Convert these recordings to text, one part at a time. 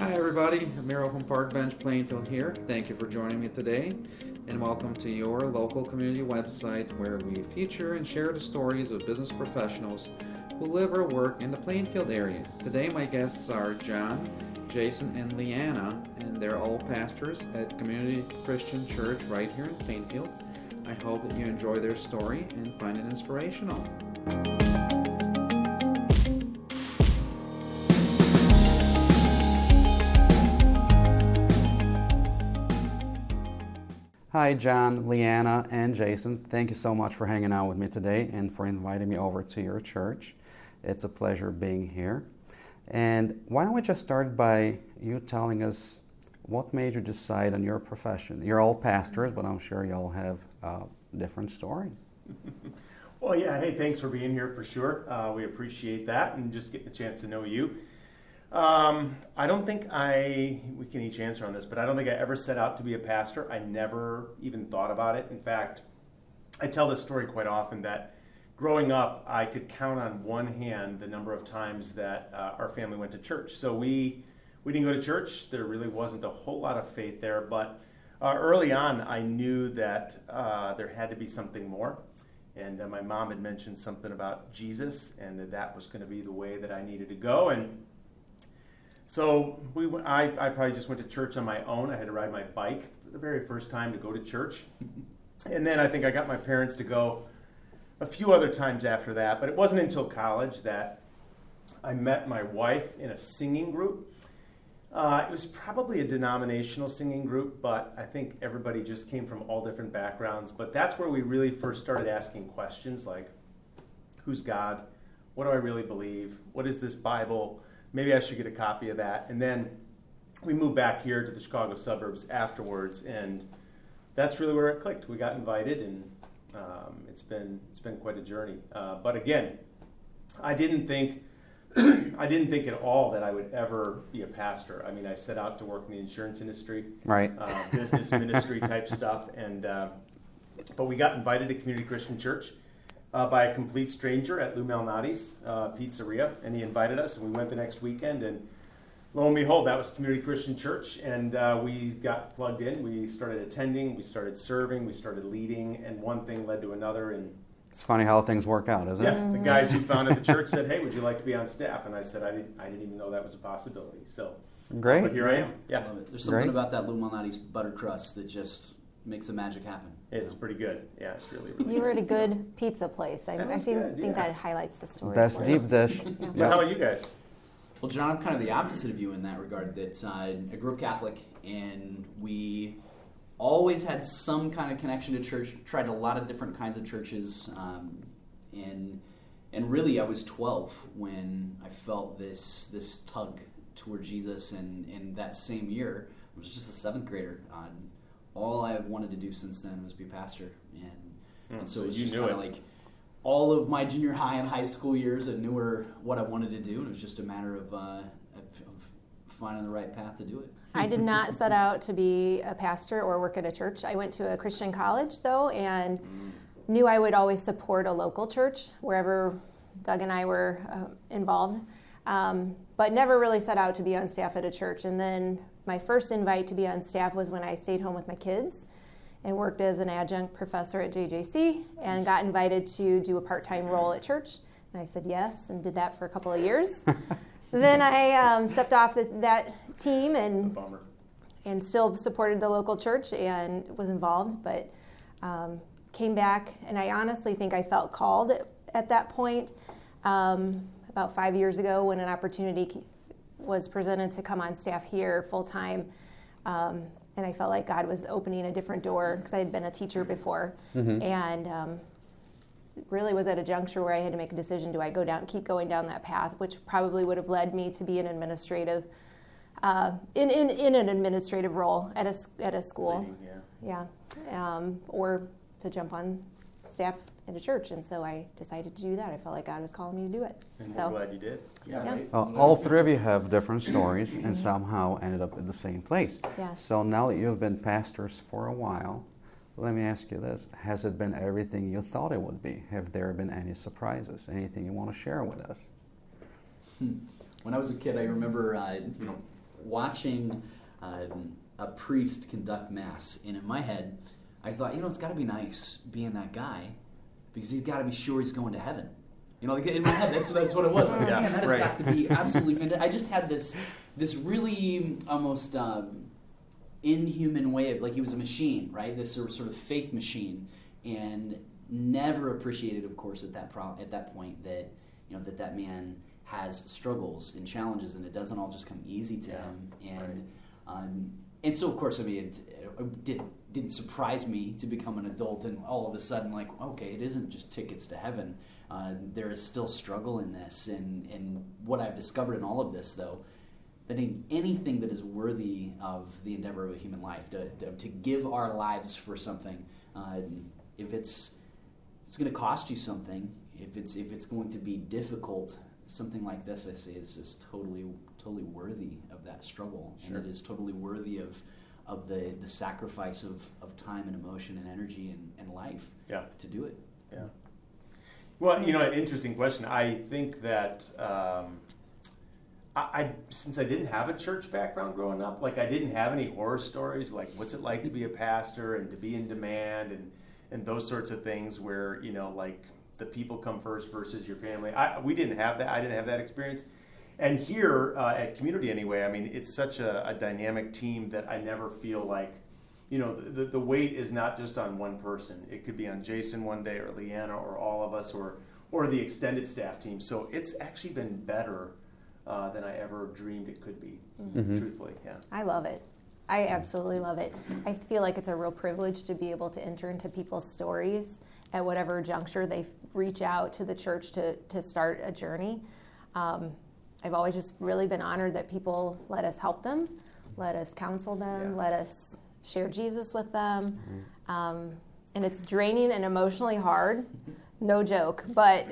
Hi everybody, Miro from Park Bench Plainfield here. Thank you for joining me today, and welcome to your local community website where we feature and share the stories of business professionals who live or work in the Plainfield area. Today my guests are John, Jason, and Leanna, and they're all pastors at Community Christian Church right here in Plainfield. I hope that you enjoy their story and find it inspirational. Hi, John, Leanna, and Jason. Thank you so much for hanging out with me today and for inviting me over to your church. It's a pleasure being here. And why don't we just start by you telling us what made you decide on your profession? You're all pastors, but I'm sure you all have different stories. Well, yeah, hey, thanks for being here for sure. We appreciate that and just getting a chance to know you. I don't think we can each answer on this, but I don't think I ever set out to be a pastor. I never even thought about it. In fact, I tell this story quite often that growing up, I could count on one hand the number of times that our family went to church. So we didn't go to church. There really wasn't a whole lot of faith there, but early on, I knew that there had to be something more. And my mom had mentioned something about Jesus and that was going to be the way that I needed to go. And so I probably just went to church on my own. I had to ride my bike for the very first time to go to church. And then I think I got my parents to go a few other times after that. But it wasn't until college that I met my wife in a singing group. It was probably a denominational singing group, but I think everybody just came from all different backgrounds. But that's where we really first started asking questions like, who's God? What do I really believe? What is this Bible? Maybe I should get a copy of that. And then we moved back here to the Chicago suburbs afterwards, and that's really where it clicked. We got invited, and it's been quite a journey. But again, I didn't think at all that I would ever be a pastor. I mean, I set out to work in the insurance industry, right? Business ministry type stuff, and but we got invited to Community Christian Church by a complete stranger at Lou Malnati's Pizzeria, and he invited us, and we went the next weekend, and lo and behold, that was Community Christian Church, and we got plugged in. We started attending, we started serving, we started leading, and one thing led to another. And it's funny how things work out, isn't it? Yeah, the guys who founded the church said, "Hey, would you like to be on staff?" And I said, "I didn't even know that was a possibility." So great, but here I am. Yeah, I love it. There's something about that Lou Malnati's butter crust that just makes the magic happen. It's pretty good. Yeah, it's really good. You were at a good pizza place. I think yeah. that highlights the story. Best deep dish. Yeah. But how about you guys? Well, John, I'm kind of the opposite of you in that regard. That I grew up Catholic, and we always had some kind of connection to church. Tried a lot of different kinds of churches, and really, I was 12 when I felt this tug toward Jesus. And that same year, I was just a seventh grader. All I have wanted to do since then was be a pastor, and so it was just kind of like all of my junior high and high school years. I knew what I wanted to do, and it was just a matter of finding the right path to do it. I did not set out to be a pastor or work at a church. I went to a Christian college, though, and knew I would always support a local church wherever Doug and I were involved, but never really set out to be on staff at a church. And then my first invite to be on staff was when I stayed home with my kids and worked as an adjunct professor at JJC and got invited to do a part-time role at church. And I said yes and did that for a couple of years. Then I stepped off that team and still supported the local church and was involved, but came back, and I honestly think I felt called at that point about 5 years ago when an opportunity was presented to come on staff here full-time, and I felt like God was opening a different door because I had been a teacher before, and really was at a juncture where I had to make a decision: do I keep going down that path, which probably would have led me to be an administrative in an administrative role at a school, or to jump on staff at a church. And so I decided to do that. I felt like God was calling me to do it. And we're glad you did. Yeah. All three of you have different stories and somehow ended up at the same place. Yes. So now that you've been pastors for a while, let me ask you this. Has it been everything you thought it would be? Have there been any surprises? Anything you want to share with us? When I was a kid, I remember, watching a priest conduct mass, and in my head, I thought, it's got to be nice being that guy, because he's got to be sure he's going to heaven. Like in my head, that's what it was. Like, man, that has got to be absolutely fantastic. I just had this really almost inhuman way of, like, he was a machine, right? This sort of faith machine, and never appreciated, of course, at that point that that man has struggles and challenges, and it doesn't all just come easy to him. And so, of course, I mean, it didn't surprise me to become an adult and all of a sudden, like, okay, it isn't just tickets to heaven. There is still struggle in this, and what I've discovered in all of this, though, that anything that is worthy of the endeavor of a human life, to give our lives for something, if it's going to cost you something, if it's going to be difficult, something like this, I say, is just totally worthy of that struggle. Sure. And it is totally worthy of the sacrifice of time and emotion and energy and life to do it. Yeah. Well, an interesting question. I think that I since I didn't have a church background growing up, like, I didn't have any horror stories, like what's it like to be a pastor and to be in demand and those sorts of things where, like, the people come first versus your family. We didn't have that. I didn't have that experience. And here at Community, anyway, I mean, it's such a dynamic team that I never feel like, the weight is not just on one person. It could be on Jason one day, or Leanna, or all of us, or the extended staff team. So it's actually been better than I ever dreamed it could be, truthfully. Yeah. I love it. I absolutely love it. I feel like it's a real privilege to be able to enter into people's stories at whatever juncture they reach out to the church to start a journey. I've always just really been honored that people let us help them, let us counsel them, let us share Jesus with them. And it's draining and emotionally hard, no joke, but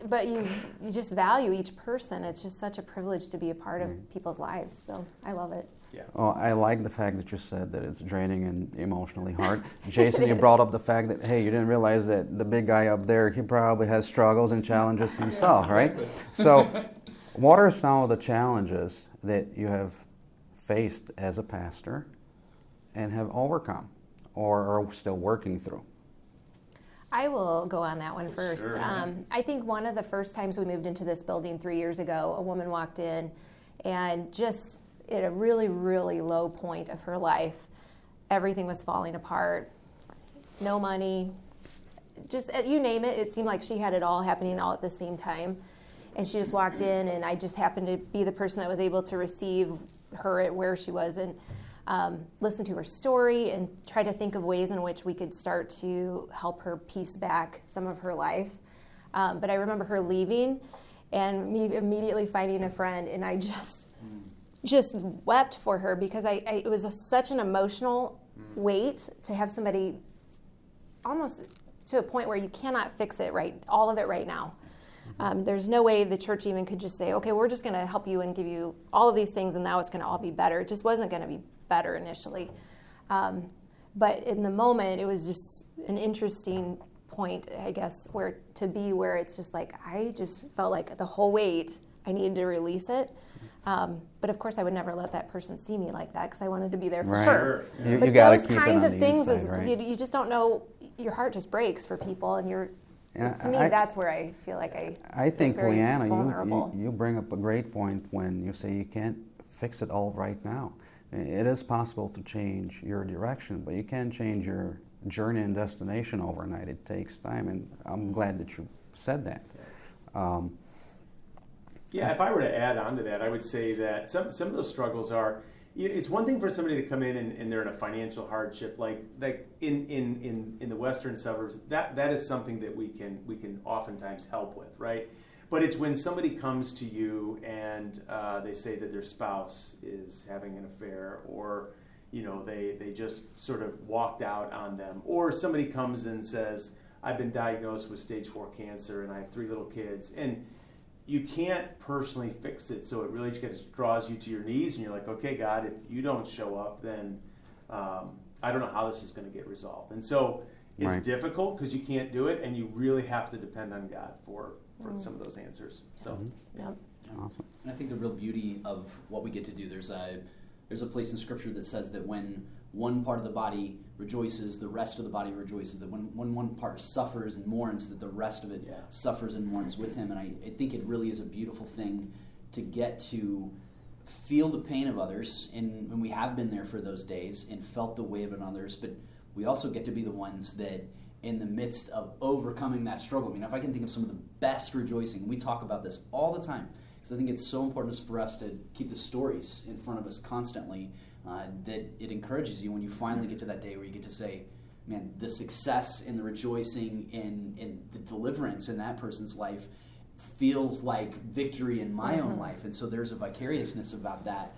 but you just value each person. It's just such a privilege to be a part of people's lives. So I love it. Yeah. Oh, I like the fact that you said that it's draining and emotionally hard. Jason, you brought up the fact that, hey, you didn't realize that the big guy up there, he probably has struggles and challenges himself, right? So what are some of the challenges that you have faced as a pastor and have overcome or are still working through? I will go on that one first. Sure. I think one of the first times we moved into this building 3 years ago, a woman walked in and just at a really, really low point of her life, everything was falling apart, no money, just you name it. It seemed like she had it all happening all at the same time. And she just walked in, and I just happened to be the person that was able to receive her at where she was and listen to her story and try to think of ways in which we could start to help her piece back some of her life. But I remember her leaving and me immediately finding a friend, and I just wept for her because it was such an emotional weight to have somebody almost to a point where you cannot fix it all of it right now. There's no way the church even could just say, okay, we're just going to help you and give you all of these things and now it's going to all be better. It just wasn't going to be better initially. But in the moment, it was just an interesting point, I guess, where it's just like, I just felt like the whole weight, I needed to release it. But of course, I would never let that person see me like that because I wanted to be there for her. You but gotta those keep kinds it of on the things, inside, right? you just don't know. Your heart just breaks for people, and to me, that's where I feel like I think, very Leanna, vulnerable. you bring up a great point when you say you can't fix it all right now. It is possible to change your direction, but you can't change your journey and destination overnight. It takes time, and I'm glad that you said that. Yeah, if I were to add on to that, I would say that some of those struggles are, it's one thing for somebody to come in and they're in a financial hardship, like in the western suburbs. That is something that we can oftentimes help with, right? But it's when somebody comes to you and they say that their spouse is having an affair, or they just sort of walked out on them, or somebody comes and says, I've been diagnosed with stage 4 cancer and I have 3 little kids, and you can't personally fix it, so it really just draws you to your knees, and you're like, okay, God, if you don't show up, then I don't know how this is going to get resolved. And so it's difficult because you can't do it, and you really have to depend on God for some of those answers. So, Awesome. And I think the real beauty of what we get to do, there's a place in Scripture that says that when one part of the body rejoices, the rest of the body rejoices. That when one part suffers and mourns, that the rest of it suffers and mourns with him. And I think it really is a beautiful thing to get to feel the pain of others, and we have been there for those days and felt the weight of others, but we also get to be the ones that in the midst of overcoming that struggle. I mean, if I can think of some of the best rejoicing, we talk about this all the time, because I think it's so important for us to keep the stories in front of us constantly, that it encourages you when you finally get to that day where you get to say, man, the success and the rejoicing in the deliverance in that person's life feels like victory in my own life. And so there's a vicariousness about that,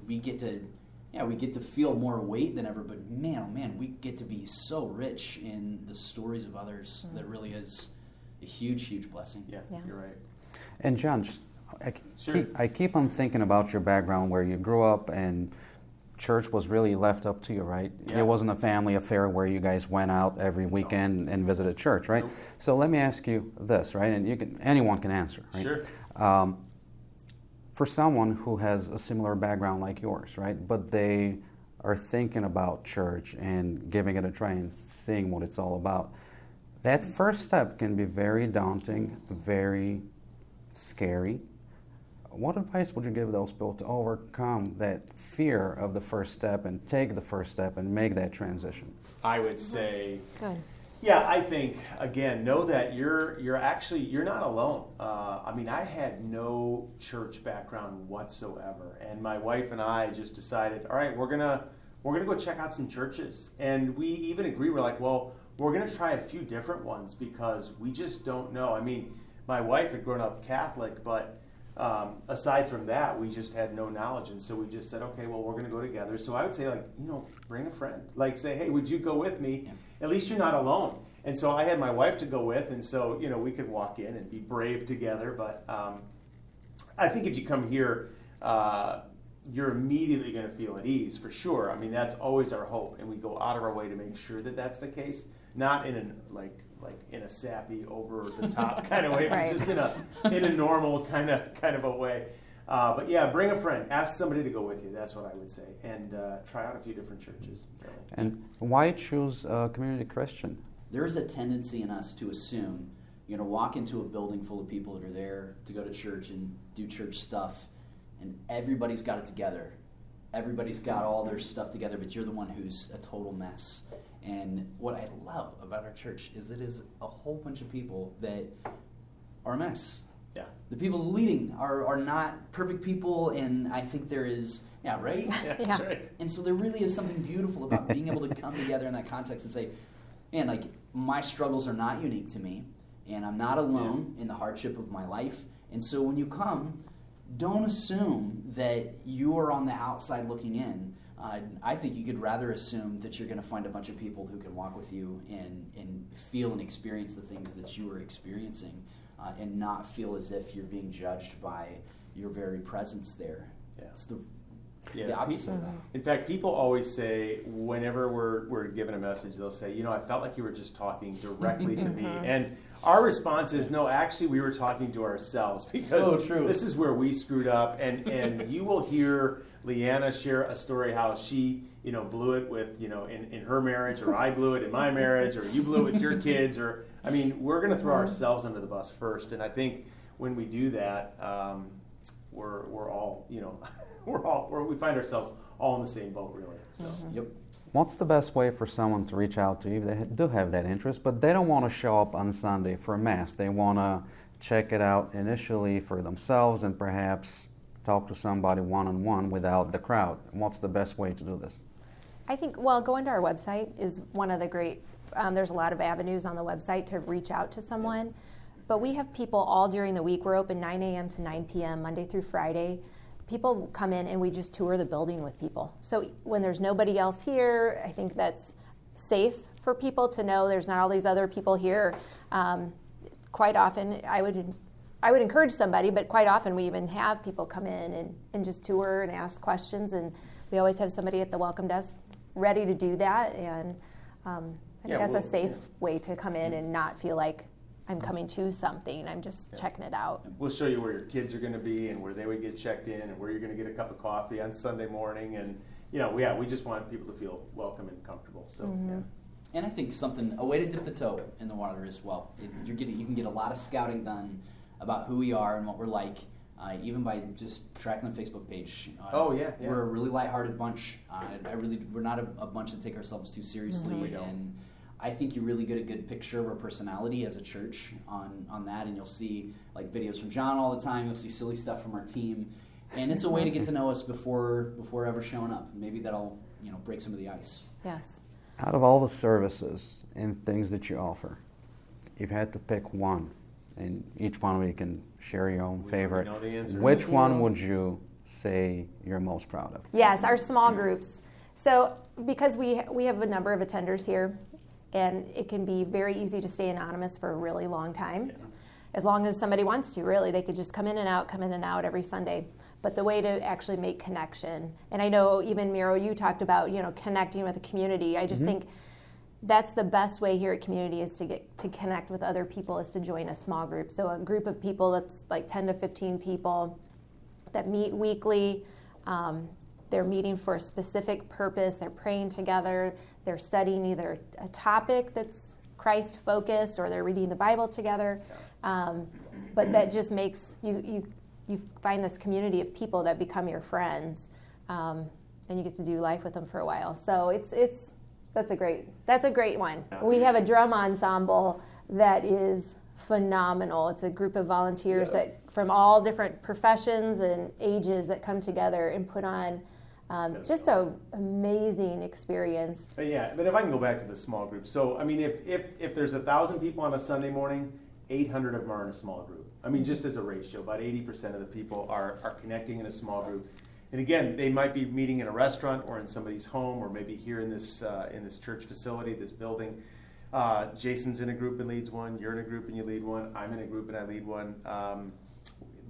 we get to feel more weight than ever, but man, oh man, we get to be so rich in the stories of others. That really is a huge, huge blessing. Yeah. You're right. And John, I keep on thinking about your background where you grew up and church was really left up to you, right? Yeah. It wasn't a family affair where you guys went out every weekend and visited church, right? Nope. So let me ask you this, right? And anyone can answer, right? Sure. For someone who has a similar background like yours, right? But they are thinking about church and giving it a try and seeing what it's all about. That first step can be very daunting, very scary. What advice would you give those people to overcome that fear of the first step and take the first step and make that transition? I would say, Good. yeah, I think, again, know that you're not alone. I had no church background whatsoever, and my wife and I just decided, all right, we're gonna go check out some churches, and we even agreed. We're like, well, we're gonna try a few different ones because we just don't know. I mean, my wife had grown up Catholic, but aside from that, we just had no knowledge, and so we just said, okay, well, we're going to go together. So I would say, bring a friend. Say, hey, would you go with me? Yeah. At least you're not alone. And so I had my wife to go with, and so we could walk in and be brave together. But I think if you come here, you're immediately going to feel at ease for sure. I mean, that's always our hope, and we go out of our way to make sure that that's the case. Not in in a sappy, over the top kind of way, Right. but just in a normal kind of a way. But yeah, bring a friend. Ask somebody to go with you. That's what I would say, and try out a few different churches. Really. And why choose Community Christian? There is a tendency in us to assume you're going to walk into a building full of people that are there to go to church and do church stuff, and everybody's got it together. Everybody's got all their stuff together, but you're the one who's a total mess. And what I love about our church is it is a whole bunch of people that are a mess. Yeah. The people leading are not perfect people, and I think there is, right? Yeah, that's right. And so there really is something beautiful about being able to come together in that context and say, man, my struggles are not unique to me, and I'm not alone in the hardship of my life. And so when you come, don't assume that you are on the outside looking in. I think you could rather assume that you're going to find a bunch of people who can walk with you and feel and experience the things that you are experiencing, and not feel as if you're being judged by your very presence there. Yeah. It's the opposite of that. In fact, people always say, whenever we're given a message, they'll say, I felt like you were just talking directly to me. And our response is, no, actually, we were talking to ourselves, because So true. This is where we screwed up. And you will hear Leanna share a story how she, blew it with, in her marriage, or I blew it in my marriage, or you blew it with your kids, we're going to throw ourselves under the bus first. And I think when we do that, we're all, we find ourselves all in the same boat, really. So. Yep. What's the best way for someone to reach out to you? They do have that interest, but they don't want to show up on Sunday for Mass. They want to check it out initially for themselves and perhaps talk to somebody one-on-one without the crowd. What's the best way to do this? I think, going to our website is one of the great, there's a lot of avenues on the website to reach out to someone. But we have people all during the week. We're open 9 a.m. to 9 p.m., Monday through Friday. People come in and we just tour the building with people. So when there's nobody else here, I think that's safe for people to know there's not all these other people here. Quite often, I would encourage somebody, but quite often we even have people come in and just tour and ask questions, and we always have somebody at the welcome desk ready to do that. And I think that's a safe way to come in and not feel like I'm coming to something. I'm just checking it out. We'll show you where your kids are going to be and where they would get checked in and where you're going to get a cup of coffee on Sunday morning. And, we just want people to feel welcome and comfortable. So, And I think a way to dip the toe in the water as well. You can get a lot of scouting done about who we are and what we're like, even by just tracking the Facebook page. We're a really lighthearted bunch. We're not a bunch that take ourselves too seriously. We don't. And I think you really get a good picture of our personality as a church on that, and you'll see like videos from John all the time. You'll see silly stuff from our team, and it's a way to get to know us before ever showing up. Maybe that'll break some of the ice. Yes. Out of all the services and things that you offer, if you had to pick one, and each one we can share your own favorite, know the answer. which one would you say you're most proud of? Yes, our small groups. So because we have a number of attenders here, and it can be very easy to stay anonymous for a really long time. Yeah. As long as somebody wants to, really. They could just come in and out every Sunday. But the way to actually make connection, and I know even Miro, you talked about connecting with the community. I just think that's the best way here at Community is to connect with other people, is to join a small group. So a group of people that's like 10 to 15 people that meet weekly. They're meeting for a specific purpose. They're praying together. They're studying either a topic that's Christ-focused, or they're reading the Bible together. But that just makes you find this community of people that become your friends, and you get to do life with them for a while. So that's a great one. We have a drum ensemble that is phenomenal. It's a group of volunteers that from all different professions and ages that come together and put on just an amazing experience. But if I can go back to the small group. So, I mean, if there's 1,000 people on a Sunday morning, 800 of them are in a small group. I mean, just as a ratio, about 80% of the people are connecting in a small group. And again, they might be meeting in a restaurant or in somebody's home, or maybe here in this church facility, this building. Jason's in a group and leads one. You're in a group and you lead one. I'm in a group and I lead one.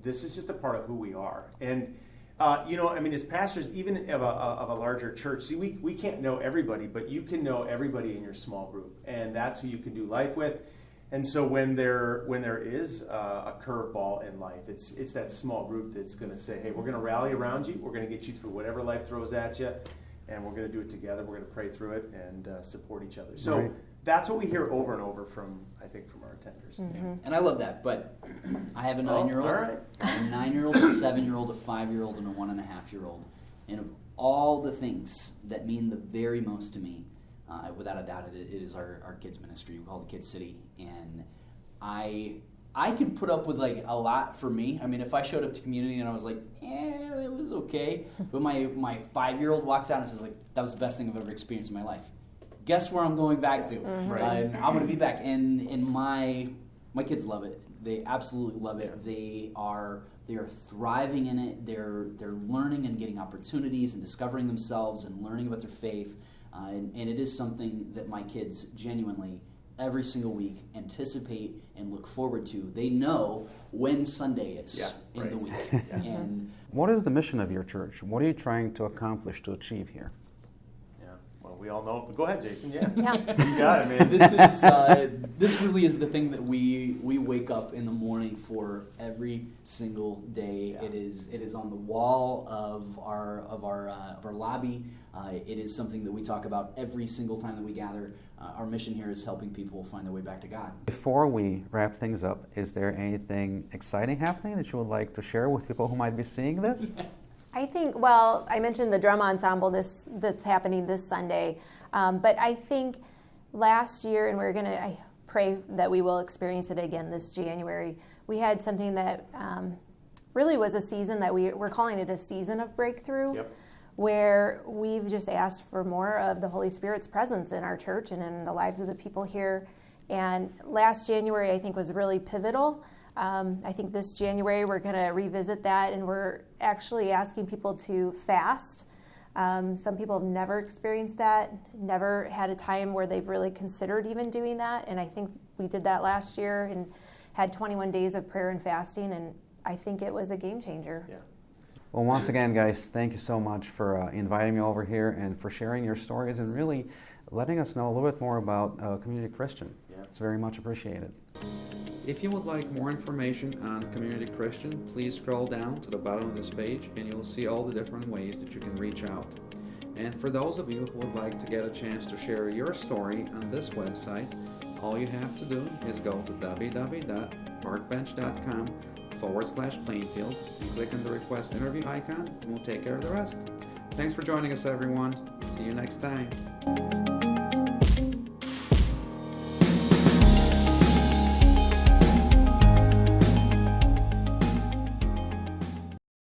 This is just a part of who we are. And as pastors, even of a larger church, see, we can't know everybody, but you can know everybody in your small group, and that's who you can do life with. And so when there is a curveball in life, it's that small group that's going to say, hey, we're going to rally around you. We're going to get you through whatever life throws at you, and we're going to do it together. We're going to pray through it and support each other. So that's what we hear over and over from our attenders. Mm-hmm. And I love that, but I have a 9-year-old, all right. a 9-year-old, a 7-year-old, a 5-year-old, and a 1.5-year-old. And of all the things that mean the very most to me, without a doubt, it is our kids ministry. We call it Kids City, and I could put up with like a lot for me. I mean, if I showed up to Community and I was like, it was okay, but my 5-year-old walks out and says like, that was the best thing I've ever experienced in my life. Guess where I'm going back to? And I'm going to be back. And my kids love it. They absolutely love it. They are thriving in it. They're learning and getting opportunities and discovering themselves and learning about their faith. And it is something that my kids genuinely, every single week, anticipate and look forward to. They know when Sunday is in the week. And what is the mission of your church? What are you trying to accomplish, to achieve here? Well, we all know it, but go ahead, Jason. Yeah. Yeah. You got it, man. This really is the thing that we wake up in the morning for every single day. Yeah. It is on the wall of our lobby. It is something that we talk about every single time that we gather. Our mission here is helping people find their way back to God. Before we wrap things up, is there anything exciting happening that you would like to share with people who might be seeing this? I think, well, I mentioned the drum ensemble that's happening this Sunday, but I think last year, and I pray that we will experience it again this January, we had something that really was a season that we're calling it a season of breakthrough, where we've just asked for more of the Holy Spirit's presence in our church and in the lives of the people here. And last January, I think, was really pivotal. I think this January we're going to revisit that, and we're actually asking people to fast. Some people have never experienced that, never had a time where they've really considered even doing that, and I think we did that last year and had 21 days of prayer and fasting, and I think it was a game changer. Yeah. Well, once again, guys, thank you so much for inviting me over here and for sharing your stories and really letting us know a little bit more about Community Christian. Yeah. It's very much appreciated. If you would like more information on Community Christian, please scroll down to the bottom of this page and you'll see all the different ways that you can reach out. And for those of you who would like to get a chance to share your story on this website, all you have to do is go to www.parkbench.com/Plainfield and click on the request interview icon and we'll take care of the rest. Thanks for joining us, everyone. See you next time.